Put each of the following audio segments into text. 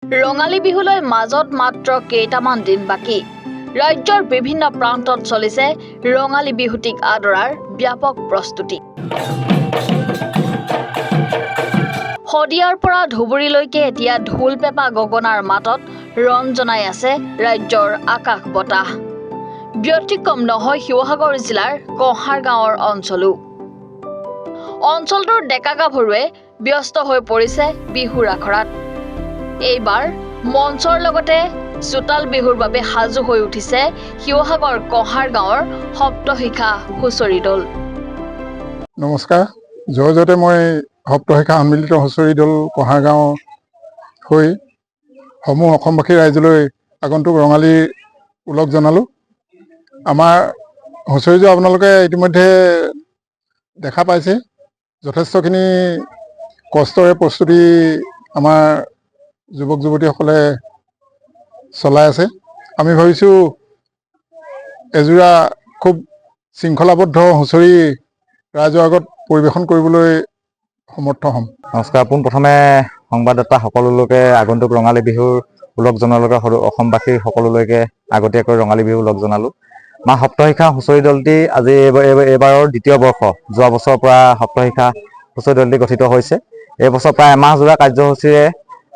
ৰঙালী বিহুলৈ মাজত মাত্ৰ কেইটামান দিন বাকী ৰাজ্যৰ বিভিন্ন প্ৰান্তত চলিছে ৰঙালী বিহুটিক আদৰাৰ ব্যাপক প্ৰস্তুতি হদিয়াৰ পৰা ধুবুৰীলৈকে এতিয়া ঢোল পেপা গগনাৰ মাতত ৰঞ্জনাই আছে ৰাজ্যৰ আকাশ বতাহ ব্যতিক্ৰম নহয় শিৱসাগৰ জিলাৰ কহাৰ গাঁৱৰ অঞ্চলটোৰ ডেকা গাভৰুৱে ব্যস্ত হৈ পৰিছে বিহুৰ আখৰাত এইবাৰ মঞ্চৰ লগতে চোতাল বিহুৰ বাবে সাজু হৈ উঠিছে শিৱসাগৰ কহাৰ গাঁৱৰ সপ্তশিখা হুঁচৰি দল নমস্কাৰ জয়জতে মই সপ্তশিখা সন্মিলিত হুঁচৰি দল কহাৰ গাঁও হৈ সমূহ অসমবাসী ৰাইজলৈ আগন্তুক ৰঙালী ওলগ জনালোঁ আমাৰ হুঁচৰিযোৰ আপোনালোকে ইতিমধ্যে দেখা পাইছে যথেষ্টখিনি কষ্টৰে প্ৰস্তুতি আমাৰ যুৱক যুৱতীসকলে চলাই আছে আমি ভাবিছোঁ এযোৰা খুব শৃংখলাবদ্ধ হুঁচৰি ৰাইজৰ আগত পৰিৱেশন কৰিবলৈ সমৰ্থ হ'ম। নমস্কাৰ পোনপ্ৰথমে সংবাদদাতা সকলোলৈকে আগন্তুক ৰঙালী বিহুৰ ওলগ জনোৱালৈকে অসমবাসীৰ সকলোলৈকে আগতীয়াকৈ ৰঙালী বিহু ওলগ জনালোঁ মা সপ্তশিখা হুঁচৰি দলটি আজি এইবাৰৰ দ্বিতীয় বৰ্ষ যোৱা বছৰৰ পৰা সপ্তশিখা হুঁচৰি দলটি গঠিত হৈছে এই বছৰ প্ৰায় এমাহজোৰা কাৰ্যসূচীৰে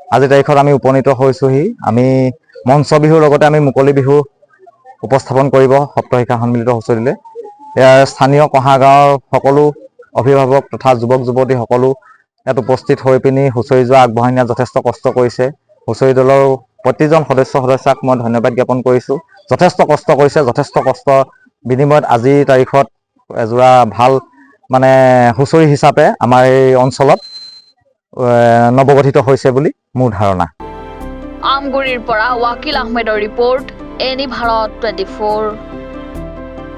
আজিৰ তাৰিখত আমি উপনীত হৈছোঁহি আমি মঞ্চ বিহুৰ লগতে আমি মুকলি বিহু উপস্থাপন কৰিব সপ্তশিখা সন্মিলিত হুঁচৰি দলে ইয়াৰ স্থানীয় কহাৰ গাঁৱৰ সকলো অভিভাৱক তথা যুৱক যুৱতী সকলো ইয়াত উপস্থিত হৈ পিনি হুঁচৰি যোৱা আগবঢ়াই নিয়াত যথেষ্ট কষ্ট কৰিছে হুঁচৰি দলৰ প্ৰতিজন সদস্যাক মই ধন্যবাদ জ্ঞাপন কৰিছোঁ যথেষ্ট কষ্ট কৰিছে যথেষ্ট কষ্ট বিনিময়ত আজিৰ তাৰিখত এযোৰা ভাল মানে হুঁচৰি হিচাপে আমাৰ এই অঞ্চলত নৱগঠিত হৈছে বুলি মোৰ ধাৰণা আমগুৰিৰ পৰা ৱাকিল আহমেদৰ ৰিপৰ্ট এনি ভাৰত 24